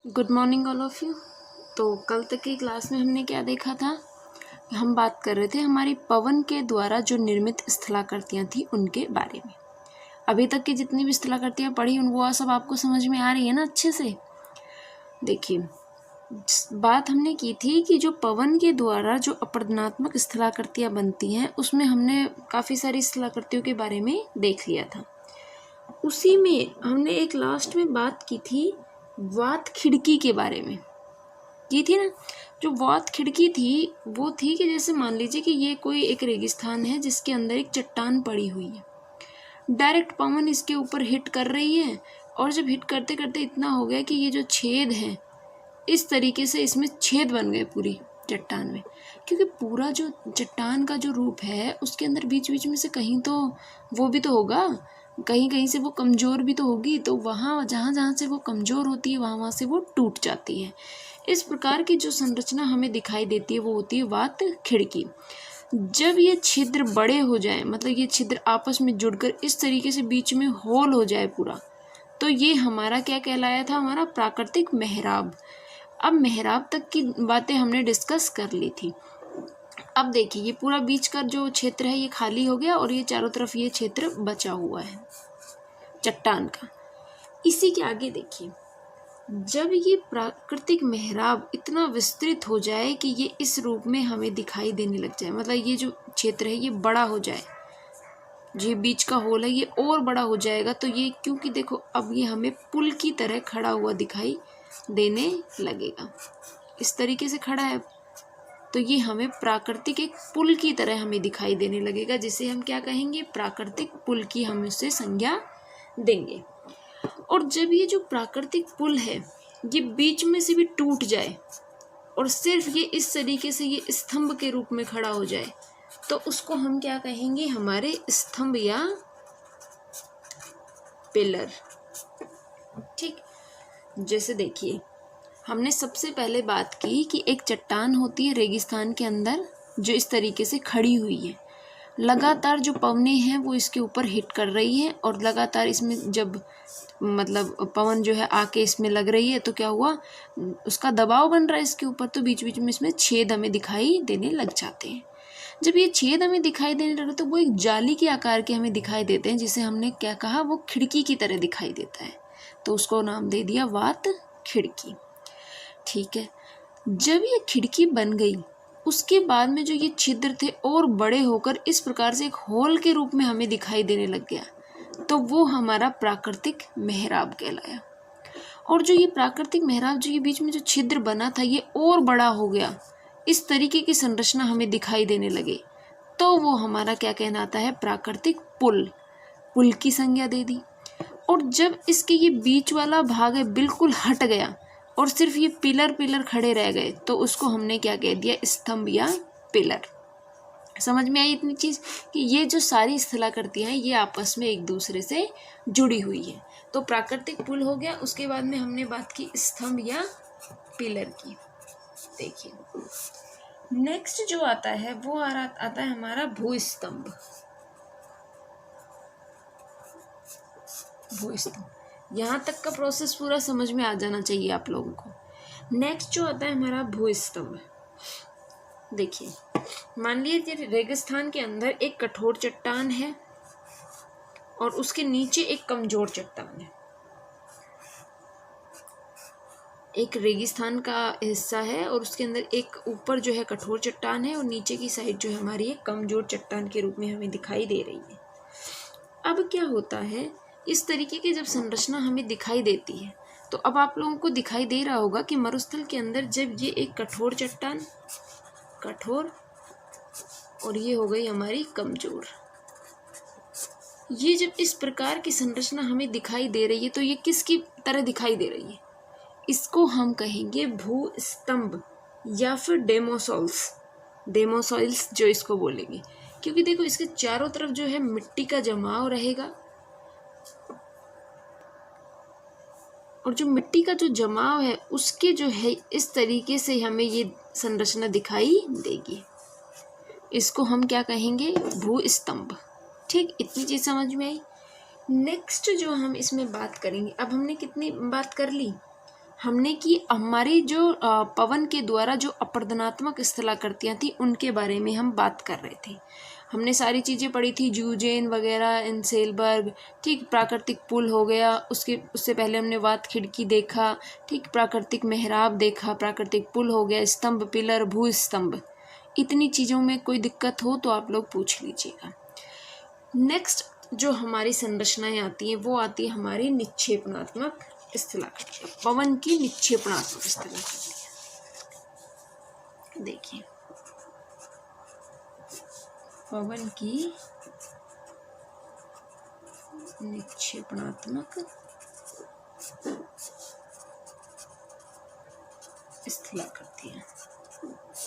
Good morning all of you. तो कल तक की क्लास में हमने क्या देखा था? हम बात कर रहे थे हमारी पवन के द्वारा जो निर्मित स्थलाकृतियाँ थी उनके बारे में। अभी तक की जितनी भी स्थलाकृतियाँ पढ़ी उन वो सब आपको समझ में आ रही है ना अच्छे से? देखिए, बात हमने की थी कि जो पवन के द्वारा जो अपवर्तनात्मक स्थलाकृतियाँ बनती हैं उसमें हमने काफ़ी सारी स्थलाकृतियों के बारे में देख लिया था। उसी में हमने एक लास्ट में बात की थी वात खिड़की के बारे में, की थी ना। जो वात खिड़की थी वो थी कि जैसे मान लीजिए कि ये कोई एक रेगिस्तान है जिसके अंदर एक चट्टान पड़ी हुई है, डायरेक्ट पवन इसके ऊपर हिट कर रही है और जब हिट करते करते इतना हो गया कि ये जो छेद है इस तरीके से इसमें छेद बन गए पूरी चट्टान में, क्योंकि पूरा जो चट्टान का जो रूप है उसके अंदर बीच बीच में से कहीं तो वो भी तो होगा, कहीं कहीं से वो कमज़ोर भी तो होगी, तो वहाँ जहाँ जहाँ से वो कमज़ोर होती है वहाँ वहाँ से वो टूट जाती है। इस प्रकार की जो संरचना हमें दिखाई देती है वो होती है वात खिड़की। जब ये छिद्र बड़े हो जाए, मतलब ये छिद्र आपस में जुड़कर इस तरीके से बीच में होल हो जाए पूरा, तो ये हमारा क्या कहलाया था? हमारा प्राकृतिक मेहराब। अब मेहराब तक की बातें हमने डिस्कस कर ली थी। अब देखिए, ये पूरा बीच का जो क्षेत्र है ये खाली हो गया और ये चारों तरफ ये क्षेत्र बचा हुआ है चट्टान का। इसी के आगे देखिए, जब ये प्राकृतिक मेहराब इतना विस्तृत हो जाए कि ये इस रूप में हमें दिखाई देने लग जाए, मतलब ये जो क्षेत्र है ये बड़ा हो जाए, जो बीच का होल है ये और बड़ा हो जाएगा, तो ये क्योंकि देखो अब ये हमें पुल की तरह खड़ा हुआ दिखाई देने लगेगा। इस तरीके से खड़ा है तो ये हमें प्राकृतिक एक पुल की तरह हमें दिखाई देने लगेगा, जिसे हम क्या कहेंगे? प्राकृतिक पुल की हम उससे संज्ञा देंगे। और जब ये जो प्राकृतिक पुल है ये बीच में से भी टूट जाए और सिर्फ ये इस तरीके से ये स्तंभ के रूप में खड़ा हो जाए, तो उसको हम क्या कहेंगे? हमारे स्तंभ या पिलर। ठीक, जैसे देखिए, हमने सबसे पहले बात की कि एक चट्टान होती है रेगिस्तान के अंदर जो इस तरीके से खड़ी हुई है, लगातार जो पवनें हैं वो इसके ऊपर हिट कर रही हैं और लगातार इसमें जब मतलब पवन जो है आके इसमें लग रही है तो क्या हुआ? उसका दबाव बन रहा है इसके ऊपर, तो बीच बीच में इसमें छेद हमें दिखाई देने लग जाते हैं। जब ये छेद हमें दिखाई देने लगे तो वो एक जाली के आकार के हमें दिखाई देते हैं, जिसे हमने क्या कहा? वो खिड़की की तरह दिखाई देता है, तो उसको नाम दे दिया वात खिड़की। ठीक है, जब ये खिड़की बन गई उसके बाद में जो ये छिद्र थे और बड़े होकर इस प्रकार से एक होल के रूप में हमें दिखाई देने लग गया, तो वो हमारा प्राकृतिक मेहराब कहलाया। और जो ये प्राकृतिक मेहराब, जो ये बीच में जो छिद्र बना था ये और बड़ा हो गया, इस तरीके की संरचना हमें दिखाई देने लगे, तो वो हमारा क्या कहलाता है? प्राकृतिक पुल। पुल की संज्ञा दे दी। और जब इसके ये बीच वाला भाग है बिल्कुल हट गया और सिर्फ ये पिलर पिलर खड़े रह गए, तो उसको हमने क्या कह दिया? स्तंभ या पिलर। समझ में आई इतनी चीज़ कि ये जो सारी स्थलाकृतियाँ हैं ये आपस में एक दूसरे से जुड़ी हुई है। तो प्राकृतिक पुल हो गया, उसके बाद में हमने बात की स्तंभ या पिलर की। देखिए, नेक्स्ट जो आता है वो आता है हमारा भूस्तंभ। भूस्तंभ, यहाँ तक का प्रोसेस पूरा समझ में आ जाना चाहिए आप लोगों को। नेक्स्ट जो आता है हमारा भूस्तंभ। देखिए, मान लीजिए रेगिस्तान के अंदर एक कठोर चट्टान है और उसके नीचे एक कमजोर चट्टान है। एक रेगिस्तान का हिस्सा है और उसके अंदर एक ऊपर जो है कठोर चट्टान है और नीचे की साइड जो है हमारी एक कमजोर चट्टान के रूप में हमें दिखाई दे रही है। अब क्या होता है, इस तरीके की जब संरचना हमें दिखाई देती है तो अब आप लोगों को दिखाई दे रहा होगा कि मरुस्थल के अंदर जब ये एक कठोर चट्टान, कठोर, और ये हो गई हमारी कमजोर, ये जब इस प्रकार की संरचना हमें दिखाई दे रही है तो ये किसकी तरह दिखाई दे रही है? इसको हम कहेंगे भूस्तंभ या फिर डेमोसॉल्स। डेमोसॉइल्स जो इसको बोलेंगे, क्योंकि देखो इसके चारों तरफ जो है मिट्टी का जमाव रहेगा और जो मिट्टी का जो जमाव है उसके जो है इस तरीके से हमें ये संरचना दिखाई देगी। इसको हम क्या कहेंगे? भूस्तंभ। ठीक, इतनी चीज़ समझ में आई। नेक्स्ट जो हम इसमें बात करेंगे, अब हमने कितनी बात कर ली? हमने कि हमारी जो पवन के द्वारा जो अपरदनात्मक स्थलाकृतियाँ थी उनके बारे में हम बात कर रहे थे। हमने सारी चीज़ें पढ़ी थी, यूजेन वगैरह, इनसेलबर्ग, ठीक, प्राकृतिक पुल हो गया, उससे पहले हमने वात खिड़की देखा, ठीक, प्राकृतिक मेहराब देखा, प्राकृतिक पुल हो गया, स्तंभ, पिलर, भू स्तंभ। इतनी चीज़ों में कोई दिक्कत हो तो आप लोग पूछ लीजिएगा। नेक्स्ट जो हमारी संरचनाएं आती हैं वो आती है हमारी निक्षेपणात्मक स्थलाकृतियाँ, पवन की निक्षेपणात्मक स्थलाकृतियाँ। देखिए, पवन की निक्षेपणात्मक स्थलाकृतियाँ,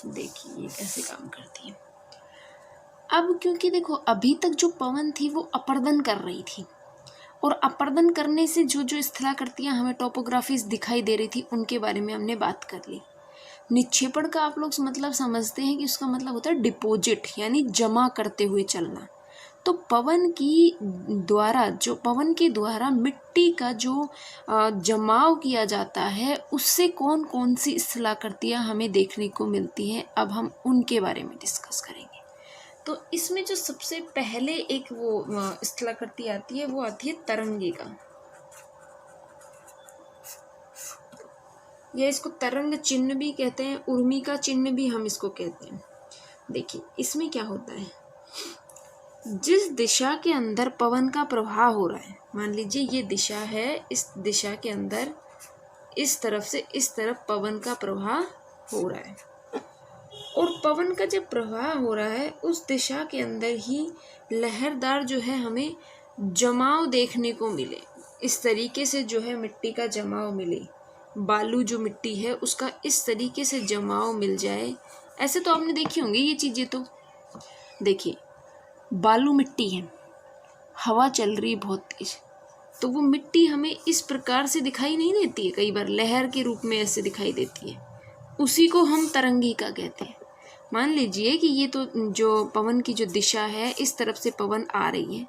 देखिए ये कैसे काम करती है। अब क्योंकि देखो अभी तक जो पवन थी वो अपर्दन कर रही थी, और अपर्दन करने से जो जो स्थलाकृतियाँ हमें टोपोग्राफीज दिखाई दे रही थी उनके बारे में हमने बात कर ली। निक्षेपण का आप लोग मतलब समझते हैं कि उसका मतलब होता है डिपॉजिट, यानी जमा करते हुए चलना। तो पवन के द्वारा मिट्टी का जो जमाव किया जाता है उससे कौन कौन सी स्थलाकृतियाँ हमें देखने को मिलती हैं, अब हम उनके बारे में डिस्कस करेंगे। तो इसमें जो सबसे पहले एक वो स्थलाकृति आती है वो आती है तरंगिका, या इसको तरंग चिन्ह भी कहते हैं, उर्मी का चिन्ह भी हम इसको कहते हैं। देखिए इसमें क्या होता है, जिस दिशा के अंदर पवन का प्रवाह हो रहा है, मान लीजिए ये दिशा है, इस दिशा के अंदर इस तरफ से इस तरफ पवन का प्रवाह हो रहा है, और पवन का जब प्रवाह हो रहा है उस दिशा के अंदर ही लहरदार जो है हमें जमाव देखने को मिले, इस तरीके से जो है मिट्टी का जमाव मिले, बालू जो मिट्टी है उसका इस तरीके से जमाव मिल जाए। ऐसे तो आपने देखी होंगी ये चीज़ें। तो देखिए बालू मिट्टी है, हवा चल रही बहुत तेज, तो वो मिट्टी हमें इस प्रकार से दिखाई नहीं देती है, कई बार लहर के रूप में ऐसे दिखाई देती है, उसी को हम तरंगिका कहते हैं। मान लीजिए कि ये तो जो पवन की जो दिशा है इस तरफ से पवन आ रही है,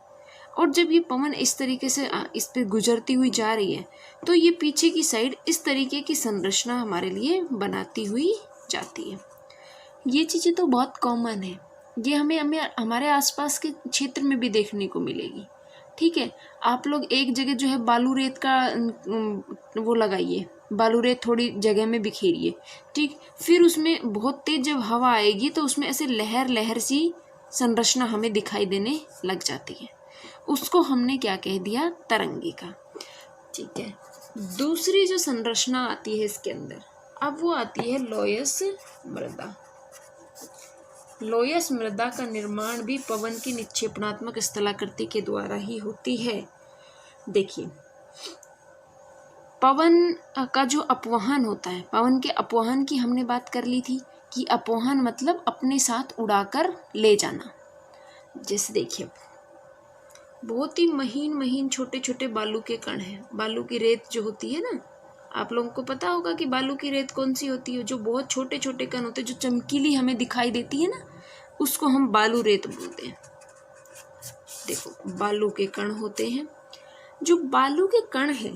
और जब ये पवन इस तरीके से इस पर गुजरती हुई जा रही है तो ये पीछे की साइड इस तरीके की संरचना हमारे लिए बनाती हुई जाती है। ये चीज़ें तो बहुत कॉमन है, ये हमें हमारे आसपास के क्षेत्र में भी देखने को मिलेगी। ठीक है, आप लोग एक जगह जो है बालू रेत का वो लगाइए, बालू रेत थोड़ी जगह में बिखेरिए, ठीक, फिर उसमें बहुत तेज जब हवा आएगी तो उसमें ऐसे लहर लहर सी संरचना हमें दिखाई देने लग जाती है, उसको हमने क्या कह दिया, तरंगिका। ठीक है, दूसरी जो संरचना आती है इसके अंदर, अब वो आती है लोयस मृदा। लोयस मृदा का निर्माण भी पवन की निक्षेपणात्मक स्थलाकृति के द्वारा ही होती है। देखिए पवन का जो अपवहन होता है, पवन के अपवहन की हमने बात कर ली थी कि अपवहन मतलब अपने साथ उड़ाकर ले जाना। जैसे देखिए बहुत ही महीन महीन छोटे छोटे बालू के कण हैं, बालू की रेत जो होती है ना, आप लोगों को पता होगा कि बालू की रेत कौन सी होती है, जो बहुत छोटे छोटे कण होते हैं, जो चमकीली हमें दिखाई देती है ना, उसको हम बालू रेत बोलते हैं। देखो बालू के कण होते हैं, जो बालू के कण हैं,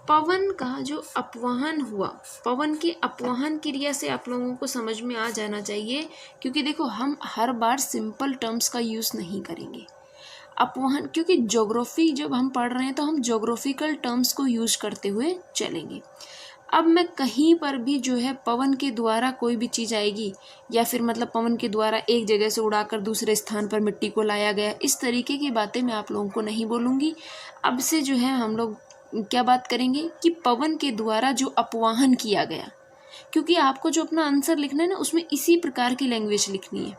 पवन का जो अपवहन हुआ, पवन की अपवहन क्रिया से आप लोगों को समझ में आ जाना चाहिए, क्योंकि देखो हम हर बार सिंपल टर्म्स का यूज़ नहीं करेंगे। अपवहन, क्योंकि ज्योग्राफी जब हम पढ़ रहे हैं तो हम ज्योग्राफिकल टर्म्स को यूज करते हुए चलेंगे। अब मैं कहीं पर भी जो है पवन के द्वारा कोई भी चीज़ आएगी, या फिर मतलब पवन के द्वारा एक जगह से उड़ाकर दूसरे स्थान पर मिट्टी को लाया गया, इस तरीके की बातें मैं आप लोगों को नहीं बोलूँगी। अब से जो है हम लोग क्या बात करेंगे कि पवन के द्वारा जो अपवाहन किया गया, क्योंकि आपको जो अपना आंसर लिखना है ना उसमें इसी प्रकार की लैंग्वेज लिखनी है।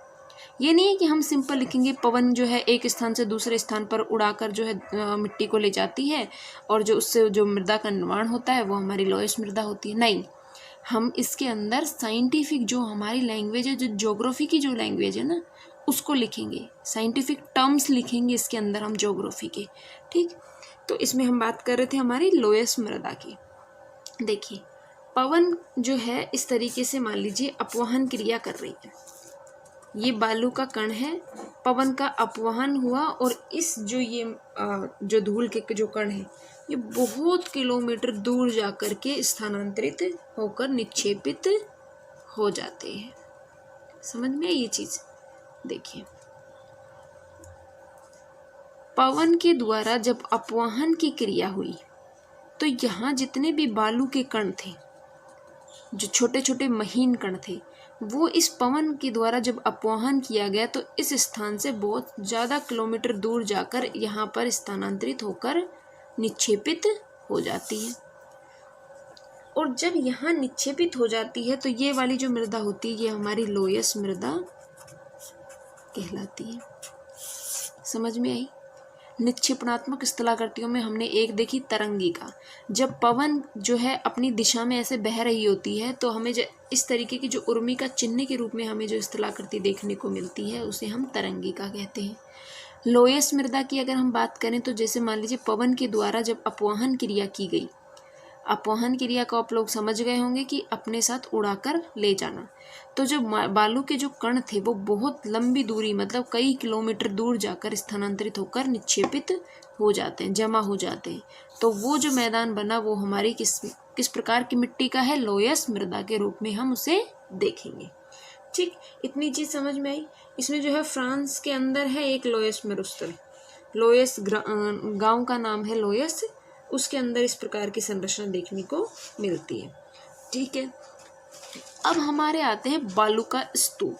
ये नहीं है कि हम सिंपल लिखेंगे पवन जो है एक स्थान से दूसरे स्थान पर उड़ाकर जो है मिट्टी को ले जाती है, और जो उससे जो मृदा का निर्माण होता है वो हमारी लोयस मृदा होती है। नहीं, हम इसके अंदर साइंटिफिक जो हमारी लैंग्वेज है, जो ज्योग्राफी की जो लैंग्वेज है ना, उसको लिखेंगे, साइंटिफिक टर्म्स लिखेंगे इसके अंदर हम ज्योग्राफी के। ठीक, तो इसमें हम बात कर रहे थे हमारी लोयस मृदा की। देखिए पवन जो है इस तरीके से मान लीजिए अपवहन क्रिया कर रही है, ये बालू का कण है, पवन का अपवहन हुआ और इस जो ये जो धूल के जो कण है ये बहुत किलोमीटर दूर जाकर के स्थानांतरित होकर निक्षेपित हो जाते हैं। समझ में ये चीज? देखिए, पवन के द्वारा जब अपवहन की क्रिया हुई तो यहाँ जितने भी बालू के कण थे, जो छोटे छोटे महीन कण थे, वो इस पवन के द्वारा जब अपवहन किया गया तो इस स्थान से बहुत ज़्यादा किलोमीटर दूर जाकर यहाँ पर स्थानांतरित होकर निक्षेपित हो जाती है। और जब यहाँ निक्षेपित हो जाती है तो ये वाली जो मृदा होती है ये हमारी लोयस मृदा कहलाती है। समझ में आई? निक्षेपणात्मक स्थलाकृतियों में हमने एक देखी तरंगिका। जब पवन जो है अपनी दिशा में ऐसे बह रही होती है तो हमें इस तरीके की जो उर्मी का चिन्ह के रूप में हमें जो स्थलाकृति देखने को मिलती है उसे हम तरंगिका कहते हैं। लोयस मृदा की अगर हम बात करें तो जैसे मान लीजिए पवन के द्वारा जब अपवहन क्रिया की गई, अपवहन क्रिया को आप लोग समझ गए होंगे कि अपने साथ उड़ाकर ले जाना, तो जो बालू के जो कण थे वो बहुत लंबी दूरी मतलब कई किलोमीटर दूर जाकर स्थानांतरित होकर निक्षेपित हो जाते हैं, जमा हो जाते हैं। तो वो जो मैदान बना वो हमारी किस प्रकार की मिट्टी का है? लोयस मृदा के रूप में हम उसे देखेंगे। ठीक, इतनी चीज समझ में आई। इसमें जो है फ्रांस के अंदर है एक लोयस मरुस्थल, लोयस गांव का नाम है लोयस, उसके अंदर इस प्रकार की संरचना देखने को मिलती है। ठीक है, अब हमारे आते हैं बालू का स्तूप।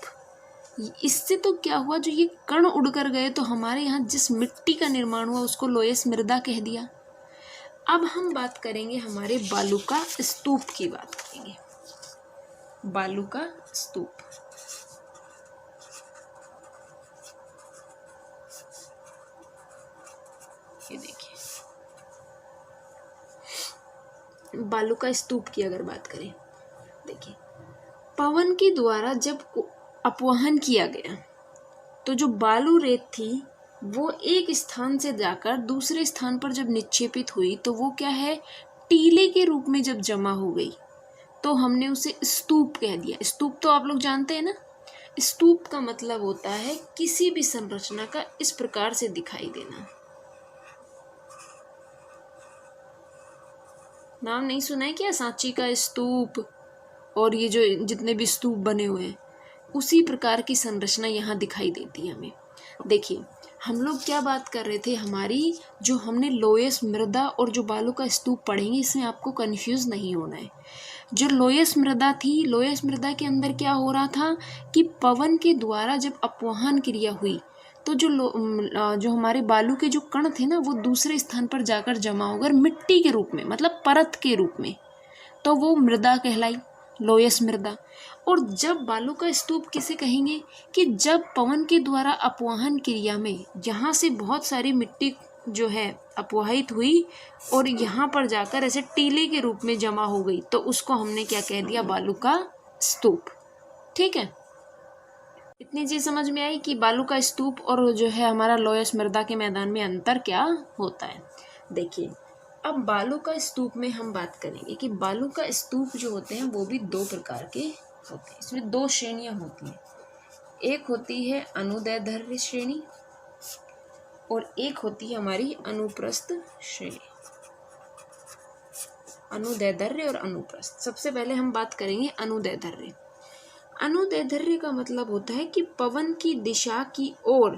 इससे तो क्या हुआ, जो ये कण उड़कर गए तो हमारे यहाँ जिस मिट्टी का निर्माण हुआ उसको लोयस मृदा कह दिया। अब हम बात करेंगे हमारे बालू का स्तूप की बात करेंगे। बालू का स्तूप, ये देखिए बालू का स्तूप की अगर बात करें, देखिए पवन के द्वारा जब अपवहन किया गया तो जो बालू रेत थी वो एक स्थान से जाकर दूसरे स्थान पर जब निक्षेपित हुई तो वो क्या है, टीले के रूप में जब जमा हो गई तो हमने उसे स्तूप कह दिया। स्तूप तो आप लोग जानते हैं ना, स्तूप का मतलब होता है किसी भी संरचना का इस प्रकार से दिखाई देना। नाम नहीं सुना है क्या, सांची का स्तूप और ये जो जितने भी स्तूप बने हुए हैं, उसी प्रकार की संरचना यहाँ दिखाई देती है हमें। देखिए हम लोग क्या बात कर रहे थे, हमारी जो हमने लोयस मृदा और जो बालू का स्तूप पढ़ेंगे इसमें आपको कंफ्यूज नहीं होना है। जो लोयस मृदा थी, लोयस मृदा के अंदर क्या हो रहा था कि पवन के द्वारा जब अपवहन क्रिया हुई तो जो हमारे बालू के जो कण थे ना वो दूसरे स्थान पर जाकर जमा होकर मिट्टी के रूप में मतलब परत के रूप में, तो वो मृदा कहलाई, लोयस मृदा। और जब बालू का स्तूप किसे कहेंगे कि जब पवन के द्वारा अपवहन क्रिया में यहाँ से बहुत सारी मिट्टी जो है अपवाहित हुई और यहाँ पर जाकर ऐसे टीले के रूप में जमा हो गई तो उसको हमने क्या कह दिया, बालू का स्तूप। ठीक है, इतनी चीज समझ में आई कि बालू का स्तूप और जो है हमारा लोयस मृदा के मैदान में अंतर क्या होता है। देखिए अब बालू का स्तूप में हम बात करेंगे कि बालू का स्तूप जो होते हैं वो भी दो प्रकार के होते हैं। इसमें दो श्रेणियां होती हैं, एक होती है अनुदैर्ध्य श्रेणी और एक होती है हमारी अनुप्रस्थ श्रेणी। अनुदैर्ध्य और अनुप्रस्थ। सबसे पहले हम बात करेंगे अनुदैर्ध्य। अनुदैर्ध्य का मतलब होता है कि पवन की दिशा की ओर,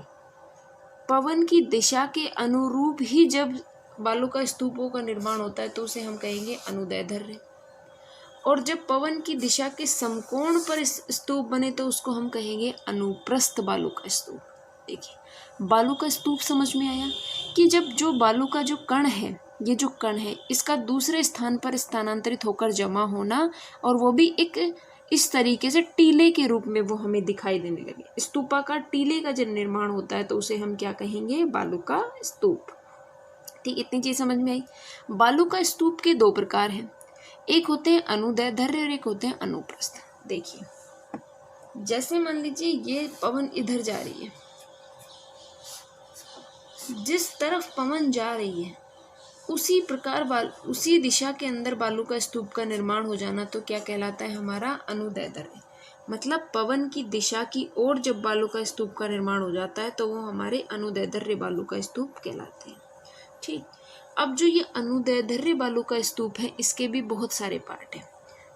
पवन की दिशा के अनुरूप ही जब बालू का स्तूपों का निर्माण होता है तो उसे हम कहेंगे अनुदैर्ध्य। और जब पवन की दिशा के समकोण पर स्तूप बने तो उसको हम कहेंगे अनुप्रस्थ बालू का स्तूप। देखिए बालू का स्तूप समझ में आया कि जब जो बालू का जो कण है, ये जो कण है इसका दूसरे स्थान पर स्थानांतरित होकर जमा होना और वो भी एक इस तरीके से टीले के रूप में वो हमें दिखाई देने लगे। स्तूपाकार टीले का जब निर्माण होता है तो उसे हम क्या कहेंगे, बालू का स्तूप। ठीक, इतनी चीज समझ में आई। बालू का स्तूप के दो प्रकार हैं, एक होते हैं अनुदैर्ध्य और एक होते हैं अनुप्रस्थ। देखिए जैसे मान लीजिए ये पवन इधर जा रही है, जिस तरफ पवन जा रही है उसी प्रकार उसी दिशा के अंदर बालू का स्तूप का निर्माण हो जाना तो क्या कहलाता है, हमारा अनुदैर्ध्य। मतलब पवन की दिशा की ओर जब बालू का स्तूप का निर्माण हो जाता है तो वो हमारे अनुदैर्ध्य बालू का स्तूप कहलाते हैं। ठीक, अब जो ये अनुदैर्ध्य बालू का स्तूप है, इसके भी बहुत सारे पार्ट हैं।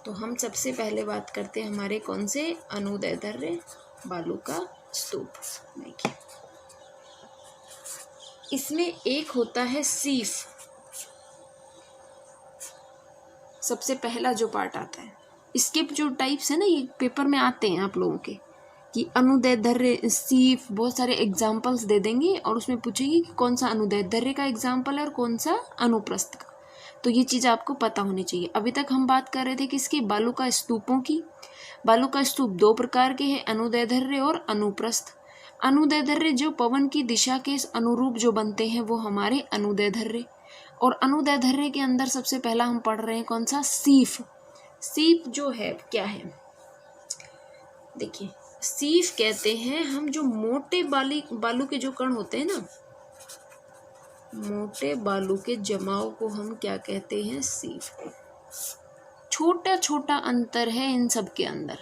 तो हम सबसे पहले बात करते हैं हमारे कौन से अनुदैर्ध्य बालू का स्तूप। देखिए, इसमें एक होता है सीफ, सबसे पहला जो पार्ट आता है। इसके जो टाइप्स है ना, ये पेपर में आते हैं आप लोगों के, कि अनुदैर्ध्य, सीफ, बहुत सारे एग्जाम्पल्स दे देंगे और उसमें पूछेगी कि कौन सा अनुदैर्ध्य का एग्जाम्पल है और कौन सा अनुप्रस्थ का। तो ये चीज़ आपको पता होनी चाहिए। अभी तक हम बात कर रहे थे किसकी, बालू का स्तूपों की। बालू का स्तूप दो प्रकार के हैं, अनुदैर्ध्य और अनुप्रस्थ। अनुदैर्ध्य जो पवन की दिशा के अनुरूप जो बनते हैं वो हमारे अनुदैर्ध्य, और अनुदैर्ध्य के अंदर सबसे पहला हम पढ़ रहे हैं कौन सा, सीफ। सीफ जो है क्या है, देखिए, सीफ कहते हैं हम जो मोटे बालू के जो कण होते हैं ना, मोटे बालू के जमाव को हम क्या कहते हैं, सीफ। छोटा छोटा अंतर है इन सब के अंदर,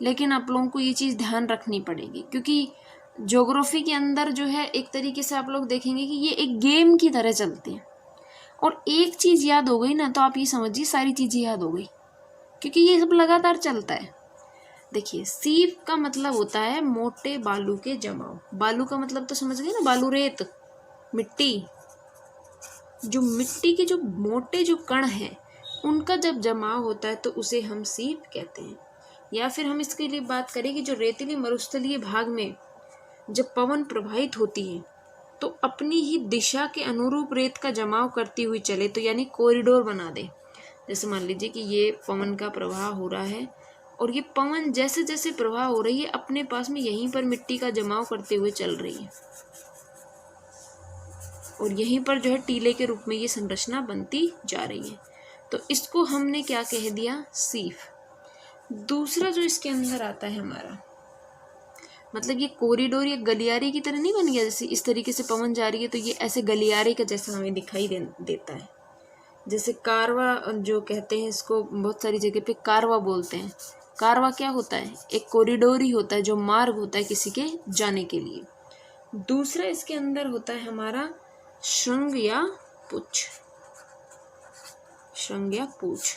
लेकिन आप लोगों को ये चीज़ ध्यान रखनी पड़ेगी, क्योंकि ज्योग्राफी के अंदर जो है एक तरीके से आप लोग देखेंगे कि ये एक गेम की तरह चलते हैं। और एक चीज़ याद हो गई ना, तो आप ये समझिए सारी चीज़ें याद हो गई, क्योंकि ये सब लगातार चलता है। देखिए, सीफ का मतलब होता है मोटे बालू के जमाव। बालू का मतलब तो समझ गए ना, बालू, रेत, मिट्टी। जो मिट्टी के जो मोटे जो कण हैं, उनका जब जमाव होता है तो उसे हम सीफ कहते हैं। या फिर हम इसके लिए बात करें कि जो रेतीली मरुस्थलीय भाग में जब पवन प्रवाहित होती है तो अपनी ही दिशा के अनुरूप रेत का जमाव करती हुई चले, तो यानी कॉरिडोर बना दे। जैसे मान लीजिए कि ये पवन का प्रवाह हो रहा है और ये पवन जैसे जैसे प्रवाह हो रही है अपने पास में यहीं पर मिट्टी का जमाव करते हुए चल रही है, और यहीं पर जो है टीले के रूप में ये संरचना बनती जा रही है। तो इसको हमने क्या कह दिया, सीफ। दूसरा जो इसके अंदर आता है हमारा, मतलब ये कॉरिडोर या गलियारे की तरह नहीं बन गया, जैसे इस तरीके से पवन जा रही है तो ये ऐसे गलियारे का जैसा हमें दिखाई देता है। जैसे कारवा जो कहते हैं इसको, बहुत सारी जगह पे कारवा बोलते हैं। कारवा क्या होता है, एक कॉरिडोर ही होता है, जो मार्ग होता है किसी के जाने के लिए। दूसरा इसके अंदर होता है हमारा श्रृंग या पुच्छ। श्रृंग या पुच्छ,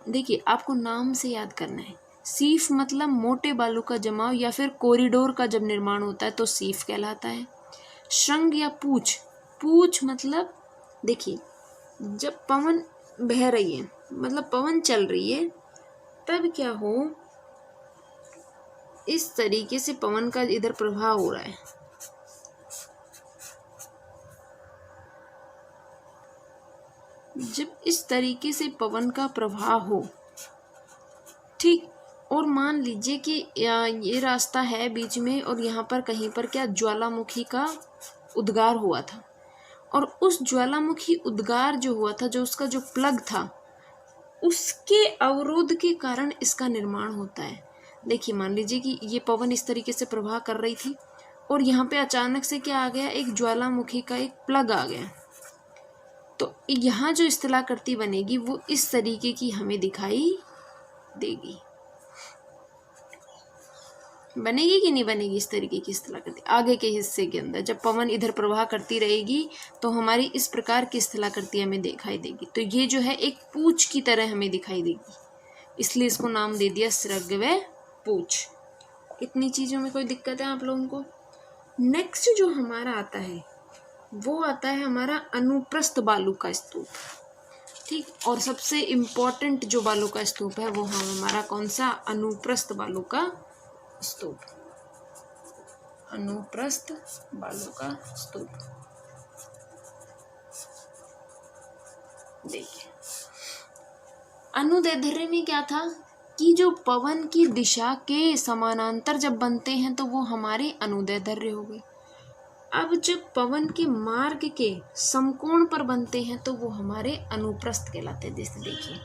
देखिए आपको नाम से याद करना है। सीफ मतलब मोटे बालू का जमाव या फिर कॉरिडोर का जब निर्माण होता है तो सीफ कहलाता है। श्रृंग या पूछ, पूछ मतलब देखिए, जब पवन बह रही है, मतलब पवन चल रही है, तब क्या हो, इस तरीके से पवन का इधर प्रवाह हो रहा है, जब इस तरीके से पवन का प्रवाह हो, ठीक, और मान लीजिए कि ये रास्ता है बीच में और यहाँ पर कहीं पर क्या ज्वालामुखी का उद्गार हुआ था, और उस ज्वालामुखी उद्गार जो हुआ था, जो उसका जो प्लग था, उसके अवरोध के कारण इसका निर्माण होता है। देखिए, मान लीजिए कि ये पवन इस तरीके से प्रवाह कर रही थी और यहाँ पे अचानक से क्या आ गया, एक ज्वालामुखी का एक प्लग आ गया, तो यहाँ जो स्थलाकृति बनेगी वो इस तरीके की हमें दिखाई देगी। बनेगी कि नहीं बनेगी इस तरीके की स्थलाकृति? आगे के हिस्से के अंदर जब पवन इधर प्रवाह करती रहेगी तो हमारी इस प्रकार की स्थलाकृति हमें दिखाई देगी। तो ये जो है एक पूछ की तरह हमें दिखाई देगी, इसलिए इसको नाम दे दिया श्रृंग व पूछ। इतनी चीज़ों में कोई दिक्कत है आप लोगों को? नेक्स्ट जो हमारा आता है वो आता है हमारा अनुप्रस्थ बालू का स्तूप, ठीक। और सबसे इम्पोर्टेंट जो बालू का स्तूप है वो हमारा कौन सा, अनुप्रस्थ बालू का स्तूप। अनुप्रस्थ बालू का स्तूप, देखिए अनुदैर्ध्य में क्या था कि जो पवन की दिशा के समानांतर जब बनते हैं तो वो हमारे अनुदैर्ध्य हो गए। अब जब पवन के मार्ग के समकोण पर बनते हैं तो वो हमारे अनुप्रस्थ कहलाते हैं। जैसे देखिए,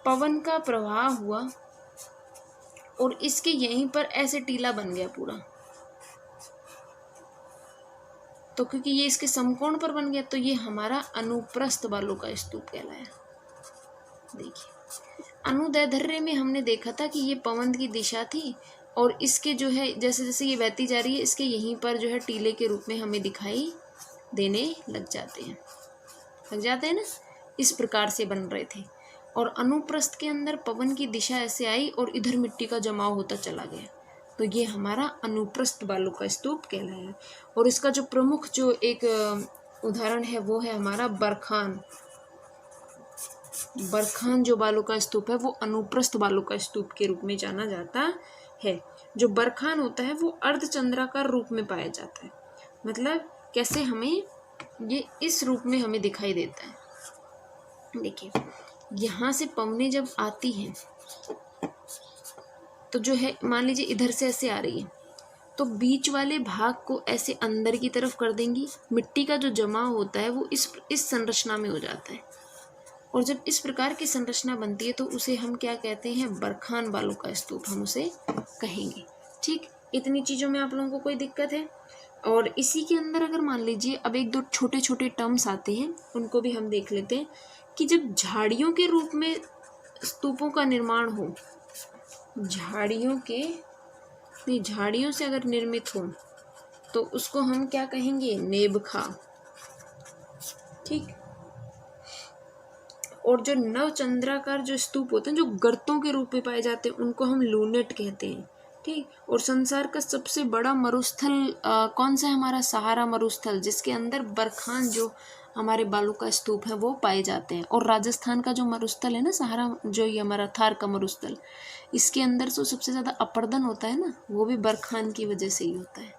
पवन का प्रवाह हुआ और इसके यहीं पर ऐसे टीला बन गया पूरा, तो क्योंकि ये इसके समकोण पर बन गया तो ये हमारा अनुप्रस्थ बालू का स्तूप कहलाया। देखिए, अनुदैर्ध्य में हमने देखा था कि ये पवन की दिशा थी और इसके जो है जैसे जैसे ये बहती जा रही है, इसके यहीं पर जो है टीले के रूप में हमें दिखाई देने लग जाते हैं ना। इस प्रकार से बन रहे थे। और अनुप्रस्थ के अंदर पवन की दिशा ऐसे आई और इधर मिट्टी का जमाव होता चला गया, तो ये हमारा अनुप्रस्थ बालू का स्तूप कहलाया। और इसका जो प्रमुख जो एक उदाहरण है वो है हमारा बरखान। बरखान जो बालू का स्तूप है वो अनुप्रस्थ बालू का स्तूप के रूप में जाना जाता है। जो बरखान होता है वो अर्धचंद्राकार रूप में पाया जाता है। मतलब कैसे, हमें ये इस रूप में हमें दिखाई देता है। देखिए, यहाँ से पवनें जब आती हैं तो जो है, मान लीजिए इधर से ऐसे आ रही है, तो बीच वाले भाग को ऐसे अंदर की तरफ कर देंगी। मिट्टी का जो जमाव होता है वो इस संरचना में हो जाता है। और जब इस प्रकार की संरचना बनती है तो उसे हम क्या कहते हैं, बरखान बालू का स्तूप हम उसे कहेंगे। ठीक, इतनी चीज़ों में आप लोगों को कोई दिक्कत है? और इसी के अंदर अगर मान लीजिए अब एक दो छोटे छोटे टर्म्स आते हैं, उनको भी हम देख लेते हैं कि जब झाड़ियों के रूप में स्तूपों का निर्माण हो, झाड़ियों से अगर निर्मित हो तो उसको हम क्या कहेंगे, नेबखा। ठीक, और जो नवचंद्राकार जो स्तूप होते हैं, जो गर्तों के रूप में पाए जाते हैं, उनको हम लूनेट कहते हैं। ठीक, और संसार का सबसे बड़ा मरुस्थल कौन सा है, हमारा सहारा मरुस्थल, जिसके अंदर बरखान जो हमारे बालू का स्तूप है वो पाए जाते हैं। और राजस्थान का जो मरुस्थल है ना, सहारा, जो ये हमारा थार का मरुस्थल, इसके अंदर तो सबसे ज़्यादा अपरदन होता है ना, वो भी बरखान की वजह से ही होता है।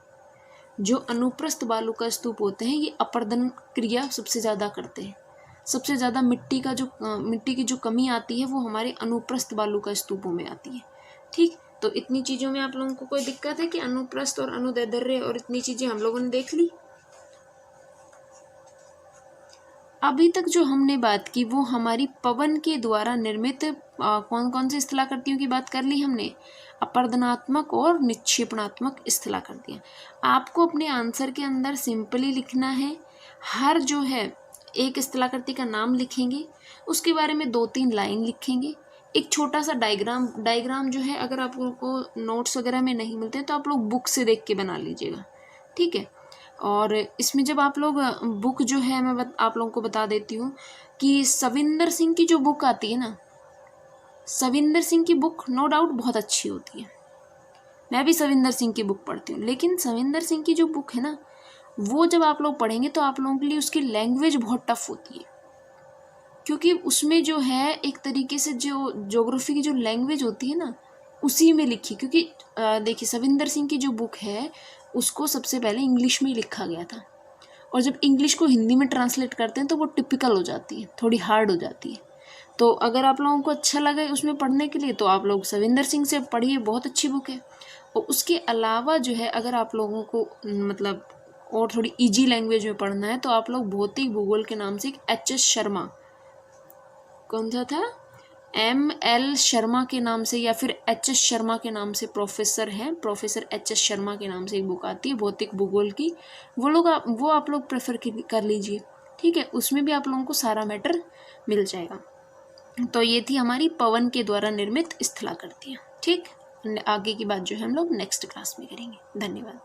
जो अनुप्रस्थ बालू का स्तूप होते हैं ये अपरदन क्रिया सबसे ज़्यादा करते हैं। सबसे ज़्यादा मिट्टी की जो कमी आती है वो हमारे अनुप्रस्थ बालू का स्तूपों में आती है। ठीक, तो इतनी चीज़ों में आप लोगों को कोई दिक्कत है कि अनुप्रस्थ और अनुदैर्ध्य और इतनी चीज़ें हम लोगों ने देख ली। अभी तक जो हमने बात की वो हमारी पवन के द्वारा निर्मित कौन कौन सी स्थलाकृतियों की बात कर ली हमने, अपरदनात्मक और निक्षेपणात्मक स्थलाकृतियाँ। आपको अपने आंसर के अंदर सिंपली लिखना है, हर जो है एक स्थलाकृति का नाम लिखेंगे, उसके बारे में 2-3 लाइन लिखेंगे, एक छोटा सा डायग्राम जो है, अगर आप लोगों को नोट्स वगैरह में नहीं मिलते तो आप लोग बुक से देख के बना लीजिएगा। ठीक है, और इसमें जब आप लोग बुक जो है, मैं आप लोगों को बता देती हूँ कि सविंदर सिंह की जो बुक आती है ना, सविंदर सिंह की बुक नो डाउट बहुत अच्छी होती है। मैं भी सविंदर सिंह की बुक पढ़ती हूँ, लेकिन सविंदर सिंह की जो बुक है ना, वो जब आप लोग पढ़ेंगे तो आप लोगों के लिए उसकी लैंग्वेज बहुत टफ होती है, क्योंकि उसमें जो है एक तरीके से जो ज्योग्राफी की जो लैंग्वेज होती है ना, उसी में लिखी। क्योंकि देखिए, सविंदर सिंह की जो बुक है उसको सबसे पहले इंग्लिश में ही लिखा गया था, और जब इंग्लिश को हिंदी में ट्रांसलेट करते हैं तो वो टिपिकल हो जाती है, थोड़ी हार्ड हो जाती है। तो अगर आप लोगों को अच्छा लगे उसमें पढ़ने के लिए तो आप लोग सविंदर सिंह से पढ़िए, बहुत अच्छी बुक है। और उसके अलावा जो है, अगर आप लोगों को मतलब और थोड़ी इजी लैंग्वेज में पढ़ना है तो आप लोग भौतिक भूगोल के नाम से एक एच.एस. शर्मा, कौन सा था, M.L. शर्मा के नाम से, या फिर H.S. शर्मा के नाम से प्रोफेसर हैं, प्रोफेसर H.S. शर्मा के नाम से एक बुक आती है भौतिक भूगोल की, वो आप लोग प्रेफर कर लीजिए। ठीक है, उसमें भी आप लोगों को सारा मैटर मिल जाएगा। तो ये थी हमारी पवन के द्वारा निर्मित स्थलाकृतियाँ। ठीक, आगे की बात जो है हम लोग नेक्स्ट क्लास में करेंगे। धन्यवाद।